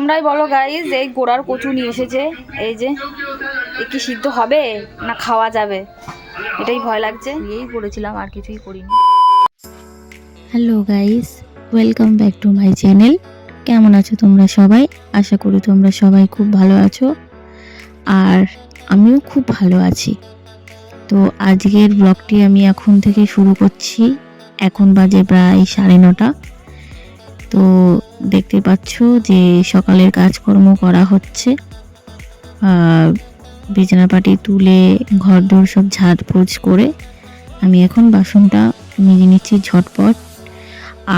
তোমরাই বলো গাইজ, এই গোড়ার কচু নিয়ে এসেছে, এই যে কি সিদ্ধ হবে না খাওয়া যাবে এটাই ভয় লাগছে। এই করেছিলাম, আর কিছুই করিনি। Hello guys, welcome back to my channel. কেমন আছো তোমরা সবাই? আশা করি তোমরা সবাই খুব ভালো আছো, আর আমিও খুব ভালো আছি। তো আজকের ব্লগটি আমি এখন থেকে শুরু করছি। এখন বাজে প্রায় 9:30। তো দেখতে পাচ্ছ যে সকালের কাজকর্ম করা হচ্ছে। বিছানাপাটি তুলে ঘরদোর সব ঝাড়পোছ করে আমি এখন বাসনটা মেজে নিচ্ছি ঝটপট।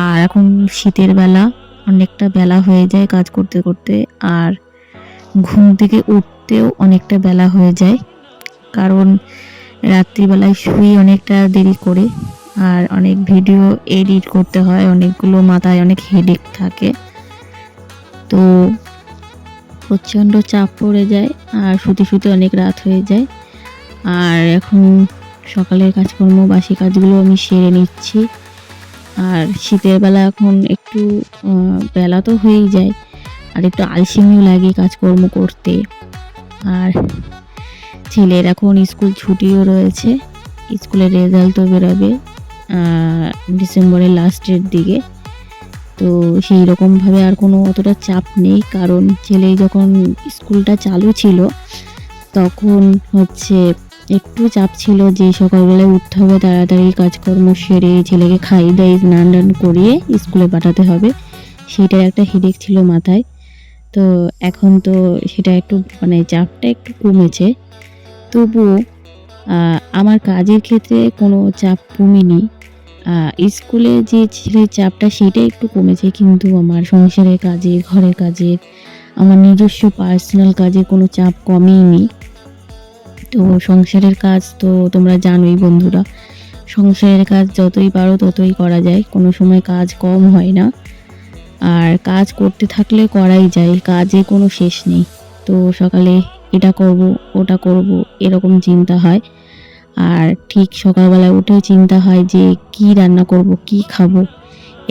আর এখন শীতের বেলা, অনেকটা বেলা হয়ে যায় কাজ করতে করতে, আর ঘুম থেকে উঠতেও অনেকটা বেলা হয়ে যায়, কারণ রাত্রিবেলায় শুই অনেকটা দেরি করে, আর অনেক ভিডিও এডিট করতে হয়, অনেকগুলো মাথায় অনেক হেডেক থাকে, তো প্রচণ্ড চাপ পড়ে যায় আর শুতে শুতে অনেক রাত হয়ে যায়। আর এখন সকালের কাজকর্ম, বাসি কাজগুলো আমি সেরে নিচ্ছি। আর শীতের বেলা এখন একটু বেলা তো হয়েই যায়, আর একটু আলসেমিও লাগে কাজকর্ম করতে। আর ছেলের এখন স্কুল ছুটিও রয়েছে, স্কুলের রেজাল্টও বেরোবে ডিসেম্বরের লাস্টের দিকে। তো সেই রকমভাবে আর কোনো অতটা চাপ নেই, কারণ ছেলে যখন স্কুলটা চালু ছিল তখন একটু চাপ ছিল যে সকালবেলায় উঠতে হবে, তাড়াতাড়ি কাজকর্ম সেরে ছেলেকে খাইয়ে দাইয়ে স্নান টান করিয়ে স্কুলে পাঠাতে হবে, সেটার একটা হেডেক ছিল মাথায়। তো এখন তো সেটা একটু চাপটা একটু কমেছে, তবুও আমার কাজের ক্ষেত্রে কোনো চাপ কমেনি। স্কুলে যে ছেলের চাপটা সেটা একটু কমেছে, কিন্তু আমার সংসারের কাজে, ঘরের কাজে, আমার নিজস্ব পার্সোনাল কাজে কোনো চাপ কমেইনি। তো সংসারের কাজ তো তোমরা জানোই বন্ধুরা, সংসারের কাজ যতই পারো ততই করা যায়, কোনো সময় কাজ কম হয় না, আর কাজ করতে থাকলে করাই যায়, কাজে কোনো শেষ নেই। তো সকালে এটা করব ওটা করব এরকম চিন্তা হয়, আর ঠিক সকালবেলায় উঠে চিন্তা হয় যে কি রান্না করব, কি খাবো,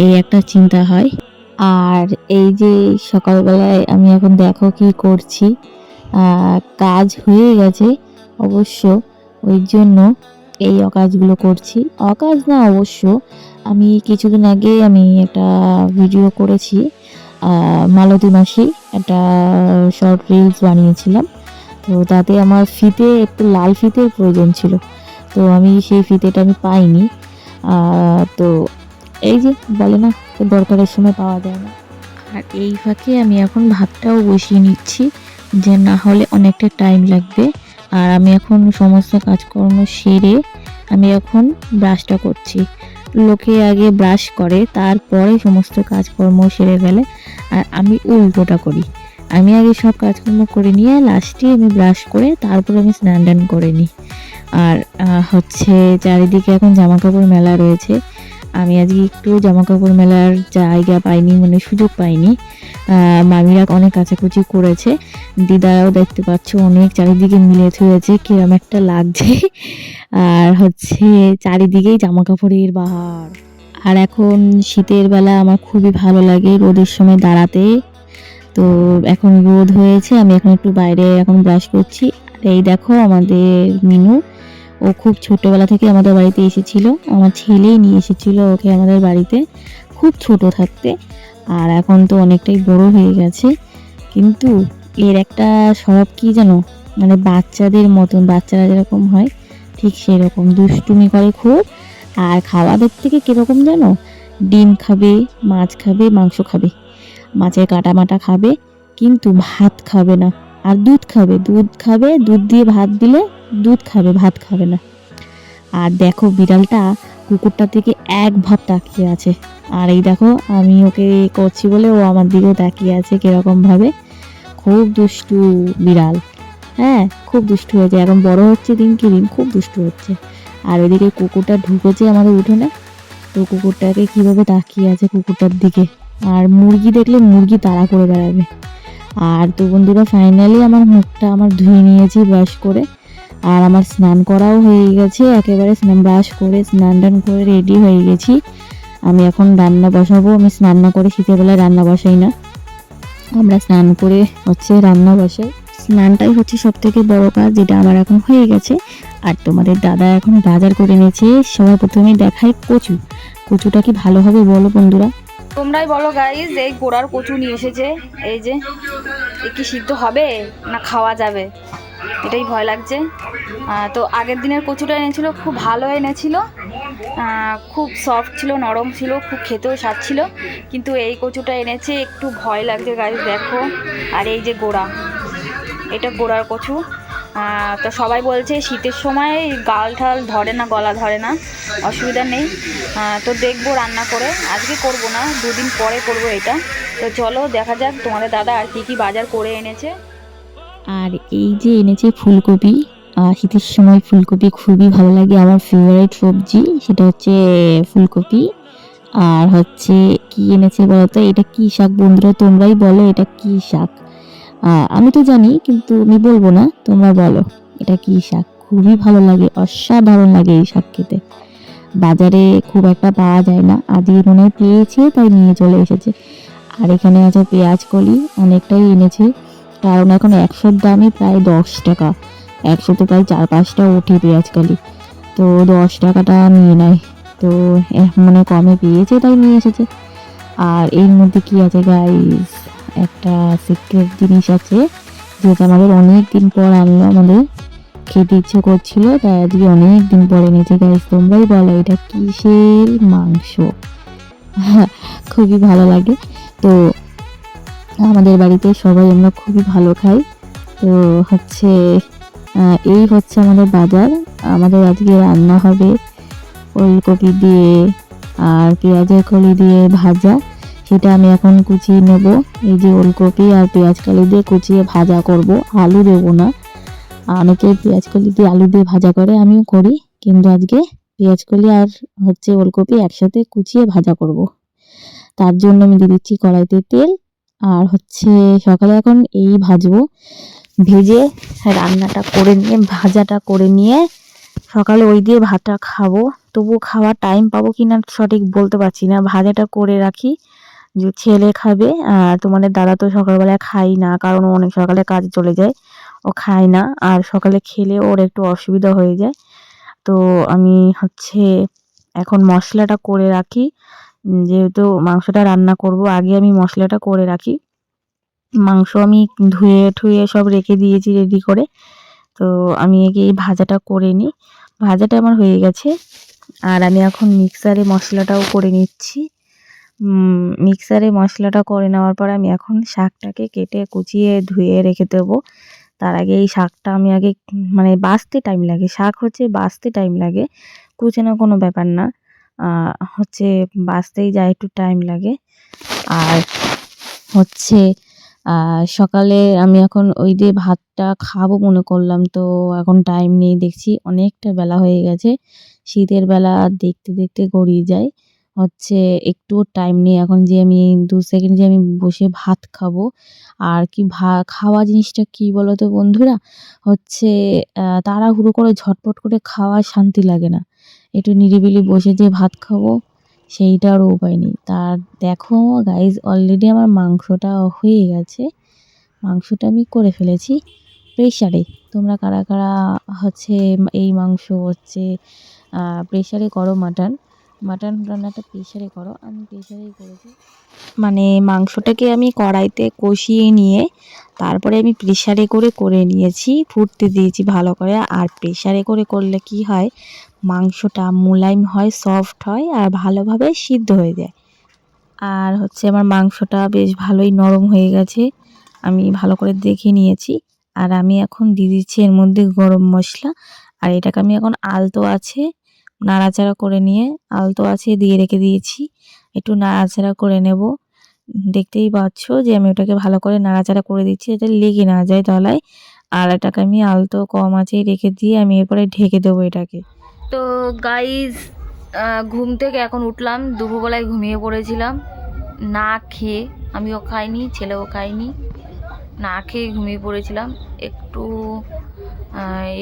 এই একটা চিন্তা হয়। আর এই যে সকালবেলায় আমি এখন দেখো কি করছি, কাজ হয়ে গেছে অবশ্য, ওই জন্য এই অকাজগুলো করছি। অকাজ না অবশ্য, আমি কিছুদিন আগে আমি একটা ভিডিও করেছি, মালতী মাসি একটা শর্ট রিলস বানিয়েছিলাম। তো তাতে আমার ফিতে একটু লাল ফিতের প্রয়োজন ছিল, তো আমি সেই ফিতেটা আমি পাইনি। তো এই যে বলে না, দরকারের সময় পাওয়া যায় না। আর এই ফাঁকে আমি এখন ভাতটাও বসিয়ে নিচ্ছি, যে না হলে অনেকটা টাইম লাগবে। আর আমি এখন সমস্ত কাজকর্ম সেরে আমি এখন ব্রাশটা করছি। লোকে আগে ব্রাশ করে, তারপরে সমস্ত কাজকর্ম সেরে ফেলে, আর আমি উল্টোটা করি। আমি আগে সব কাজকর্ম করে নিয়ে লাস্টে আমি ব্রাশ করে তারপরে আমি স্নান টান করে নিই। আর চারিদিকে এখন জামা কাপড় মেলা রয়েছে, আমি আজকে একটু জামা কাপড় মেলার জায়গা পাইনি, সুযোগ পাইনি। মামিরা অনেক কাচাকুচি করেছে, দিদারাও দেখতে পাচ্ছ অনেক চারিদিকে মিলে থুয়েছে, কিরম একটা লাগছে। আর চারিদিকেই জামা কাপড়ের বাহার। আর এখন শীতের বেলা আমার খুবই ভালো লাগে রোদের সময় দাঁড়াতে। তো এখন রোদ হয়েছে, আমি এখন একটু বাইরে এখন ব্রাশ করছি। আর এই দেখো আমাদের মিনু, ও খুব ছোটবেলা থেকে আমাদের বাড়িতে এসেছিল, আমার ছেলেই নিয়ে এসেছিল ওকে আমাদের বাড়িতে খুব ছোট থাকতে। আর এখন তো অনেকটাই বড় হয়ে গেছে, কিন্তু এর একটা স্বভাব কি জানো, বাচ্চাদের মতন, বাচ্চারা যেরকম হয় ঠিক সেরকম দুষ্টুমি করে খুব। আর খাওয়াদের থেকে কীরকম জানো, ডিম খাবে, মাছ খাবে, মাংস খাবে, মাছের কাটা মাটা খাবে, কিন্তু ভাত খাবে না। আর দুধ খাবে, দুধ দিয়ে ভাত দিলে দুধ খাবে, ভাত খাবে না। আর দেখো বিড়ালটা কুকুরটার দিকে এক ভাব তাকিয়ে আছে, আর এই দেখো আমি ওকে করছি বলে ও আমার দিকেও তাকিয়ে আছে কিরকম ভাবে। খুব দুষ্টু বিড়াল, হ্যাঁ খুব দুষ্টু হয়েছে, এখন বড় হচ্ছে দিনকে দিন, খুব দুষ্টু হচ্ছে। আর ওইদিকে কুকুরটা ঢুকেছে আমাদের উঠোনে, তো কুকুরটাকে কিভাবে তাকিয়ে আছে কুকুরটার দিকে। আর মুরগি দেখলে মুরগি তাড়া করে বেড়াবে। আর তো বন্ধুরা ফাইনালি আমার মুখটা ধুয়ে নিয়েছি ব্রাশ করে, আর আমার স্নান করাও হয়ে গেছে, একেবারে ব্রাশ করে স্নান টান করে রেডি হয়ে গেছি। আমি এখন রান্না বসাবো, আমি স্নান না করে শীতের বেলায় রান্না বসাই না, আমরা স্নান করে হচ্ছে রান্না বসাই। স্নানটাই হচ্ছে সব থেকে বড় কাজ, যেটা আমার এখন হয়ে গেছে। আর তোমাদের দাদা এখন বাজার করে নিয়েছে। সবার প্রথমে দেখাই কচু। কচুটা কি ভালো হবে বলো বন্ধুরা? তোমরাই বলো গাইজ, এই গোড়ার কচু নিয়ে এসেছে। এই যে, এ কি সিদ্ধ হবে না খাওয়া যাবে, এটাই ভয় লাগছে। তো আগের দিনের কচুটা এনেছিল, খুব ভালো এনেছিল, খুব সফট ছিল, নরম ছিল, খুব খেতেও স্বাদ ছিল। কিন্তু এই কচুটা এনেছে, একটু ভয় লাগছে গাইজ, দেখো। আর এই যে গোড়া, এটা গোড়ার কচু। তো সবাই বলছে শীতের সময় গাল ঠাল ধরে না, গলা ধরে না, অসুবিধা নেই। তো দেখবো রান্না করে, আজকে করব না, দুদিন পরে করব এটা। তো চলো দেখা যাক তোমাদের দাদা আর কি কি বাজার করে এনেছে। আর এই যে এনেছে ফুলকপি। শীতের সময় ফুলকপি খুবই ভালো লাগে, আমার ফেভারিট সবজি, সেটা হচ্ছে ফুলকপি। আর হচ্ছে কি এনেছে বলতো? এটা কি শাক বন্ধুরা? তোমরাই বলো এটা কি শাক। আমি তো জানি, কিন্তু আমি বলবো না, তোমরা বলো এটা কি শাক। খুবই ভালো লাগে, অসাধারণ লাগে এই শাক খেতে। বাজারে খুব একটা পাওয়া যায় না, আজকে মনে হয় পেয়েছে তাই নিয়ে চলে এসেছে। আর এখানে আছে পেঁয়াজ কলি, অনেকটাই এনেছে, কারণ এখন 100-র দামই প্রায় 10 টাকা। 100 তো প্রায় 4-5টা ওঠে পেঁয়াজ কলি, তো 10 টাকাটা নিয়ে নেয়। তো মানে কমে পেয়েছে তাই নিয়ে এসেছে। আর এর মধ্যে কি আছে গাইস, একটা সিক্রেট জিনিস আছে, যেটা আমাদের অনেক দিন পর আনলো, আমাদের খেতে ইচ্ছে করছিল তাই আজকে অনেক দিন পর এনেছে গাইস। তোমরাই বলো এটা কিসের মাংস। খুবই ভালো লাগে। তো আমাদের বাড়িতে সবাই আমরা খুবই ভালো খাই। তো হচ্ছে এই হচ্ছে আমাদের বাজার। আমাদের আজকে রান্না হবে ওলকপি দিয়ে আর পেঁয়াজের কলি দিয়ে ভাজা, সেটা আমি এখন কুচিয়ে নেব। এই যে ওলকপি আর পেঁয়াজ কলি দিয়ে কুচিয়ে ভাজা করব, আলু দেবো না। অনেকে পেঁয়াজ কলি দিয়ে আলু দিয়ে ভাজা করে, আমিও করি, কিন্তু আজকে পেঁয়াজ কলি আর হচ্ছে ওলকপি একসাথে কুচিয়ে ভাজা করব। তার জন্য আমি দিয়ে দিচ্ছি কড়াইতে তেল। আর হচ্ছে সকালে এখন এই ভাজবো, ভেজে রান্নাটা করে নিয়ে ভাজাটা করে নিয়ে সকালে ওই দিয়ে ভাতটা খাবো। তবু খাওয়ার টাইম পাবো কিনা সঠিক বলতে পারছি না, ভাজাটা করে রাখি, যে ছেলে খাবে। আর তোমাদের দাদা তো সকালবেলায় খাই না, কারণ ও অনেক সকালে কাজে চলে যায়, ও খায় না। আর সকালে খেলে ওর একটু অসুবিধা হয়ে যায়। তো আমি হচ্ছে এখন মশলাটা করে রাখি, যেহেতু মাংসটা রান্না করব, আগে আমি মশলাটা করে রাখি। মাংস আমি ধুয়ে ঠুয়ে সব রেখে দিয়েছি রেডি করে। তো আমি আগে এই ভাজাটা করে নিই। ভাজাটা আমার হয়ে গেছে, আর আমি এখন মিক্সারে মশলাটাও করে নিচ্ছি। মিক্সারে মশলাটা করে নেওয়ার পর আমি এখন শাকটাকে কেটে কুচিয়ে ধুয়ে রেখে দেবো। তার আগে এই শাকটা আমি আগে মানে বাছতে টাইম লাগে, শাক হচ্ছে বাছতে টাইম লাগে, কুচানো কোনো ব্যাপার না, হচ্ছে বাছতেই যায় একটু টাইম লাগে। আর হচ্ছে সকালে আমি এখন ওই দিয়ে ভাতটা খাবো মনে করলাম, তো এখন টাইম নেই, দেখছি অনেকটা বেলা হয়ে গেছে। শীতের বেলা দেখতে দেখতে গড়িয়ে যায়, হচ্ছে একটু টাইম নেই এখন যে আমি 2 সেকেন্ড যে আমি বসে ভাত খাবো। আর কি খাওয়া জিনিসটা কি বলো তো বন্ধুরা, হচ্ছে তাড়াহুড়ো করে ঝটপট করে খাওয়া শান্তি লাগে না, একটু নিরিবিলি বসে যে ভাত খাবো সেইটারও উপায় নেই। তার দেখো গাইজ, অলরেডি আমার মাংসটা হয়ে গেছে, মাংসটা আমি করে ফেলেছি প্রেশারে। তোমরা কারা কারা হচ্ছে এই মাংস হচ্ছে প্রেশারে করো, মাটন রান্নাটা প্রেশারে করো, আমি প্রেশারেই করেছি। মানে মাংসটাকে আমি কড়াইতে কষিয়ে নিয়ে তারপরে আমি প্রেশারে করে নিয়েছি, ফুটতে দিয়েছি ভালো করে। আর প্রেশারে করলে কি হয়, মাংসটা মোলায়েম হয়, সফট হয়, আর ভালোভাবে সিদ্ধ হয়ে যায়। আর হচ্ছে আমার মাংসটা বেশ ভালোই নরম হয়ে গেছে, আমি ভালো করে দেখে নিয়েছি। আর আমি এখন দিয়ে দিচ্ছি এর মধ্যে গরম মশলা। আর এটাকে আমি এখন আলতো আছে নাড়াচাড়া করে নিয়ে, আলতো আছে দিয়ে রেখে দিয়েছি, একটু নাড়াচাড়া করে নেব। দেখতেই পাচ্ছ যে আমি ওটাকে ভালো করে নাড়াচাড়া করে দিচ্ছি, যাতে লেগে না যায় তলায়। আর এটাকে আমি আলতো কম আঁচেই রেখে দিয়ে আমি এরপরে ঢেকে দেবো এটাকে। তো গাইজ, ঘুম থেকে এখন উঠলাম, দুপুরবেলায় ঘুমিয়ে পড়েছিলাম না খেয়ে, আমিও খাইনি, ছেলেও খাইনি, না খেয়ে ঘুমিয়ে পড়েছিলাম। একটু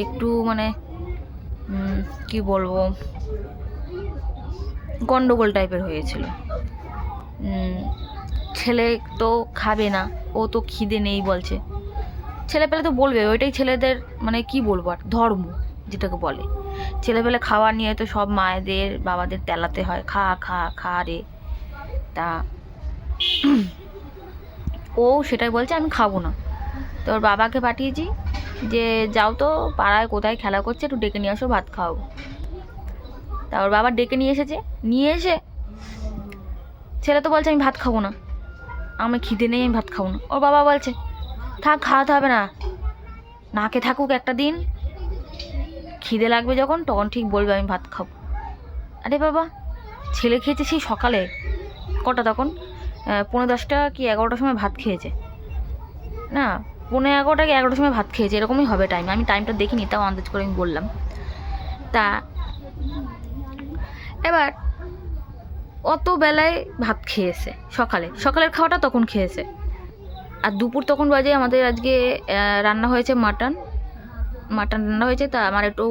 একটু মানে কি বলবো, গন্ডগোল টাইপের হয়েছিল। ছেলে তো খাবে না, ও তো খিদে নেই বলছে। ছেলেপেলে তো বলবে, ওইটাই ছেলেদের মানে কি বলবো আর, ধর্ম যেটাকে বলে। ছেলেপেলে খাওয়া নিয়ে তো সব মায়েদের বাবাদের তেলাতে হয়, খা খা খা রে। তা ও সেটাই বলছে আমি খাবো না। তো ওর বাবাকে পাঠিয়েছি যে যাও তো পাড়ায় কোথায় খেলা করছে, একটু ডেকে নিয়ে আসো, ভাত খাওয়াবো। তা ওর বাবা ডেকে নিয়ে এসেছে, নিয়ে এসে ছেলে তো বলছে আমি ভাত খাবো না, আমি খিদে নেই, আমি ভাত খাবো না। ওর বাবা বলছে থাক, খাওয়াতে হবে না, না খেয়ে থাকুক একটা দিন, খিদে লাগবে যখন তখন ঠিক বলবে আমি ভাত খাবো। আরে বাবা, ছেলে খেয়েছে সেই সকালে, কটা তখন 10:30 কি 11টার সময় ভাত খেয়েছে, না 11:30 কি 11টার সময় ভাত খেয়েছে, এরকমই হবে টাইম। আমি টাইমটা দেখিনি, তাও আন্দাজ করে আমি বললাম। তা এবার অত বেলায় ভাত খেয়েছে, সকালের খাওয়াটা তখন খেয়েছে। আর দুপুর তখন বাজে, আমাদের আজকে রান্না হয়েছে মাটন রান্না হয়েছে। তা আমার একটু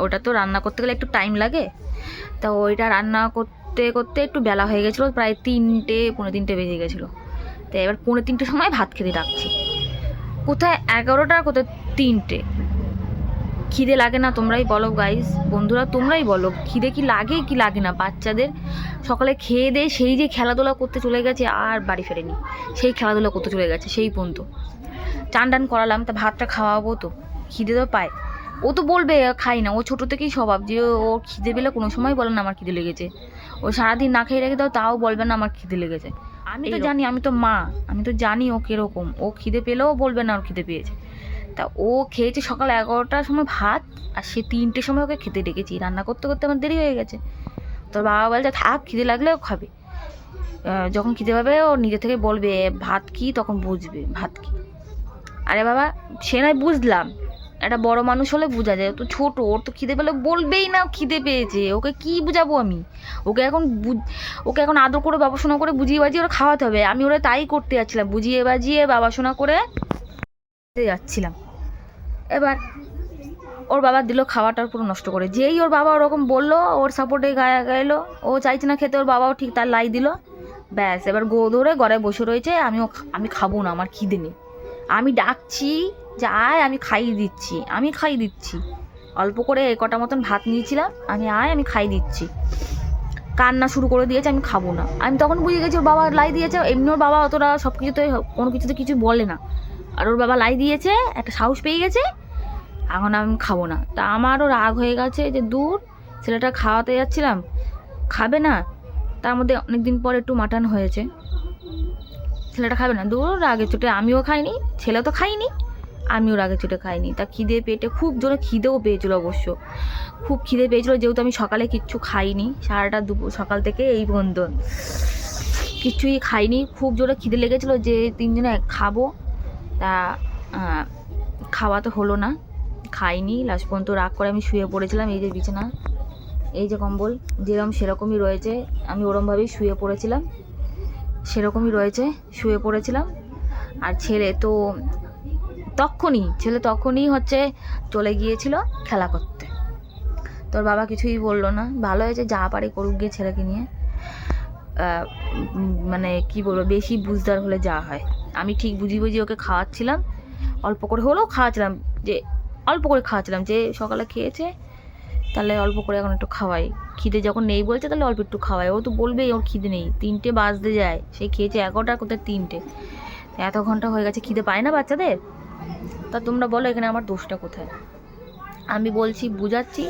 ওটা তো রান্না করতে গেলে একটু টাইম লাগে, তা ওইটা রান্না করতে করতে একটু বেলা হয়ে গেছিলো, প্রায় 3:30 বেজে গেছিলো। তো এবার 2:45 সময় ভাত খেতে ডাকছি, কোথায় 11টা, কোথায় 3টে। খিদে লাগে না? তোমরাই বলো গাইস, বন্ধুরা তোমরাই বলো, খিদে কি লাগে কি লাগে না বাচ্চাদের? সকালে খেয়ে দিয়ে সেই যে খেলাধুলা করতে চলে গেছে, আর বাড়ি ফেরেনি, সেই খেলাধুলা করতে চলে গেছে সেই পর্যন্ত। চান টান করালাম, তা ভাতটা খাওয়াবো তো, খিদে তো পায়। ও তো বলবে খাই না, ও ছোটো থেকেই স্বভাব যে ও খিদে পেলে কোনো সময় বলে না আমার খিদে লেগেছে। ও সারাদিন না খেয়ে রেখে দাও, তাও বলবে না আমার খিদে লেগেছে। আমি তো জানি, আমি তো মা, আমি তো জানি ও কীরকম। ও খিদে পেলেও বলবে না ওর খিদে পেয়েছে। তা ও খেয়েছে সকাল 11টার সময় ভাত, আর সে 3টের সময় ওকে খেতে ডেকেছি, রান্না করতে করতে আমার দেরি হয়ে গেছে। তোর বাবা বলছে থাক, খিদে লাগলেও খাবে, যখন খিদে পাবে ও নিজে থেকে বলবে ভাত কি, তখন বুঝবে ভাত কি। আরে বাবা, সে নয় বুঝলাম, একটা বড় মানুষ হলে বোঝা যায়, ও তো ছোটো, ওর তো খিদে পেলে বলবেই না খিদে পেয়েছে। ওকে কি বুঝাবো আমি? ওকে এখন আদর করে বাবাশোনা করে বুঝিয়ে বাজিয়ে ওরা খাওয়াতে হবে। আমি ওরা তাই করতে যাচ্ছিলাম, বুঝিয়ে বাজিয়ে বাবাশোনা করে যাচ্ছিলাম। এবার ওর বাবা দিল খাওয়াটার পুরো নষ্ট করে। যেই ওর বাবা ওরকম বললো, ওর সাপোর্টে গায়ে গাইলো, ও চাইছে না খেতে, ওর বাবাও ঠিক তার লাই দিল। ব্যাস, এবার গো ধরে ঘরে বসে রয়েছে। আমি খাবো না, আমার খিদে নেই। আমি ডাকছি যে আয়, আমি খাইয়ে দিচ্ছি। অল্প করে কটা মতন ভাত নিয়েছিলাম, আমি খাইয়ে দিচ্ছি। কান্না শুরু করে দিয়েছে, আমি খাবো না। আমি তখন বুঝে গেছি ওর বাবা লাই দিয়েছে। এমনি ওর বাবা অতটা সব কিছুতে কোনো কিছুতে কিছু বলে না, আর ওর বাবা লাই দিয়েছে, একটা সাহস পেয়ে গেছে, এখন আমি খাবো না। তা আমারও রাগ হয়ে গেছে যে দূর, ছেলেটা খাওয়াতে যাচ্ছিলাম, খাবে না। তার মধ্যে অনেক দিন পর একটু মাটন হয়েছে, ছেলেটা খাবে না, দূর, রাগে চোটে আমিও খাইনি, ছেলে তো খাইনি, আমিও রাগে চোটে খাইনি। তা খিদে পেটে খুব জোরে খিদেও পেয়েছিল, অবশ্য খুব খিদে পেয়েছিলো, যেহেতু আমি সকালে কিচ্ছু খাইনি, সারাটা দুপুর সকাল থেকে এই পর্যন্ত কিচ্ছুই খাইনি। খুব জোরে খিদে লেগেছিলো যে 3জনে খাবো, তা খাওয়া তো হলো না, খাইনি। লাস্ট পর্যন্ত রাগ করে আমি শুয়ে পড়েছিলাম। এই যে বিছানা, এই যে কম্বল, যেরকম সেরকমই রয়েছে, আমি ওরমভাবেই শুয়ে পড়েছিলাম, সেরকমই রয়েছে, শুয়ে পড়েছিলাম। আর ছেলে তখনই হচ্ছে চলে গিয়েছিল খেলা করতে। তোর বাবা কিছুই বললো না, ভালো হয়েছে, যা পারে করুক গিয়ে ছেলেকে নিয়ে। মানে কি বলবো, বেশি বুঝদার হলে যা হয়। আমি ঠিক বুঝিয়ে ওকে খাওয়াচ্ছিলাম, অল্প করে হলেও খাওয়াচ্ছিলাম, যে সকালে খেয়েছে তাহলে অল্প করে এখন একটু খাওয়াই, খিদে যখন নেই বলছে তাহলে অল্প একটু খাওয়াই। ও তো বলবেই ওর খিদে নেই, 3টে বাজতে যায়, সে খেয়েছে 11টা, কোথায় 3টে, এত ঘন্টা হয়ে গেছে, খিদে পায় না বাচ্চাদের? তা তোমরা বলো এখানে আমার দোষটা কোথায়? আমি বলছি, বুঝাচ্ছি,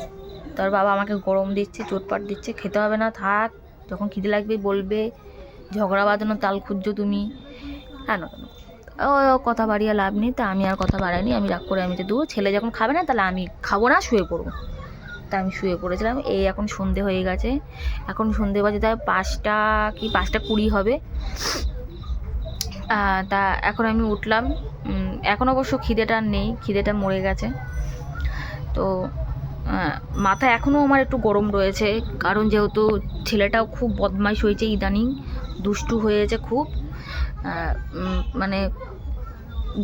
তার বাবা আমাকে গরম দিচ্ছে, চোটপাট দিচ্ছে, খেতে হবে না, থাক, যখন খিদে লাগবে বলবে, ঝগড়া বাঁধানো তাল খুঁজছো তুমি, কেন ও কথা বাড়িয়ে লাভ নেই। তা আমি আর কথা বাড়াইনি, আমি রাগ করে আমি যে দূর, ছেলে যখন খাবে না তাহলে আমি খাবো না, শুয়ে পড়বো। তা আমি শুয়ে পড়েছিলাম। এই এখন সন্ধে হয়ে গেছে, এখন সন্ধে বাজে তাই 5:20 হবে। তা এখন আমি উঠলাম, এখন অবশ্য খিদেটা নেই, খিদেটা মরে গেছে। তো মাথা এখনও আমার একটু গরম রয়েছে, কারণ যেহেতু ছেলেটাও খুব বদমাইশ হয়েছে ইদানিং, দুষ্টু হয়েছে খুব, মানে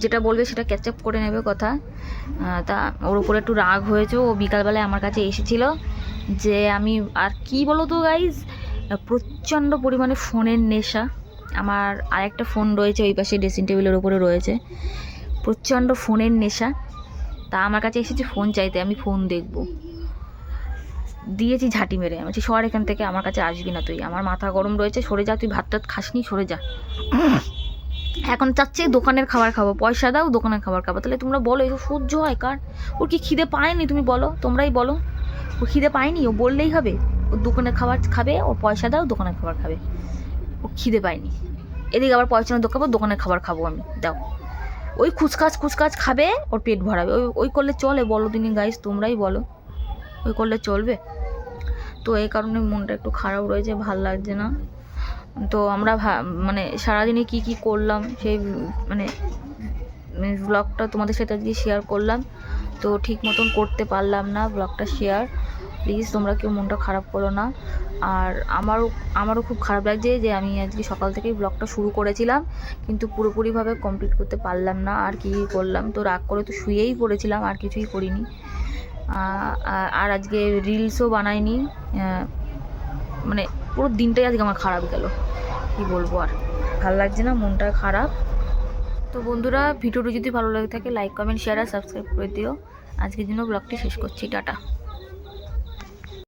যেটা বলবে সেটা ক্যাচ আপ করে নেবে কথা। তা ওর উপরে একটু রাগ হয়েছে। ও বিকালবেলায় আমার কাছে এসেছিলো যে আমি আর কি বলো তো গাইজ, প্রচণ্ড পরিমাণে ফোনের নেশা, আমার আরেকটা ফোন রয়েছে ওই পাশে ড্রেসিং টেবিলের ওপরে রয়েছে, প্রচণ্ড ফোনের নেশা। তা আমার কাছে এসেছে ফোন চাইতে, আমি ফোন দেখব। দিয়েছি ঝাঁটি মেরে, আমি বলছি সর এখান থেকে, আমার কাছে আসবি না তুই, আমার মাথা গরম রয়েছে, সরে যা, তুই ভাত টাত খাসনি, সরে যা। এখন চাচ্ছে দোকানের খাবার খাবো, পয়সা দাও দোকানের খাবার খাবো। তাহলে তোমরা বলো এসব সহ্য হয় কার? ওর কি খিদে পায়নি? তুমি বলো, তোমরাই বলো, ও খিদে পায়নি? ও বললেই হবে ও দোকানের খাবার খাবে, ও পয়সা দাও দোকানের খাবার খাবে। ও খিদে পায়নি, এদিকে আবার পয়সা না দোকাবো, দোকানের খাবার খাবো আমি, দাও। ওই খুচকাচ খাবে, ওর পেট ভরাবে। ওই করলে চলে বলো দিনি গাইস, তোমরাই বলো, ওই করলে চলবে? তো এই কারণে মনটা একটু খারাপ রয়েছে, ভাল লাগছে না। তো আমরা মানে সারাদিনে কি কি করলাম সেই মানে ব্লগটা তোমাদের সাথে আজকে শেয়ার করলাম। তো ঠিক মতন করতে পারলাম না ব্লগটা শেয়ার, প্লিজ তোমরা কেউ মনটা খারাপ করো না। আর আমারও খুব খারাপ লাগছে যে আমি আজকে সকাল থেকেই ব্লগটা শুরু করেছিলাম, কিন্তু পুরোপুরিভাবে কমপ্লিট করতে পারলাম না। আর কি করলাম, তো রাগ করে তো শুয়েই পড়েছিলাম, আর কিছুই করিনি। আর আজকে রিলসও বানাইনি, মানে পুরো দিনটাই আজকে আমার খারাপ গেল, কি বলবো। আর ভালো লাগছে না, মনটা খারাপ। তো বন্ধুরা, ভিডিওটি যদি ভালো লাগে থাকে লাইক কমেন্ট শেয়ার আর সাবস্ক্রাইব করে দিও। আজকের জন্য ব্লগটি শেষ করছি, টাটা।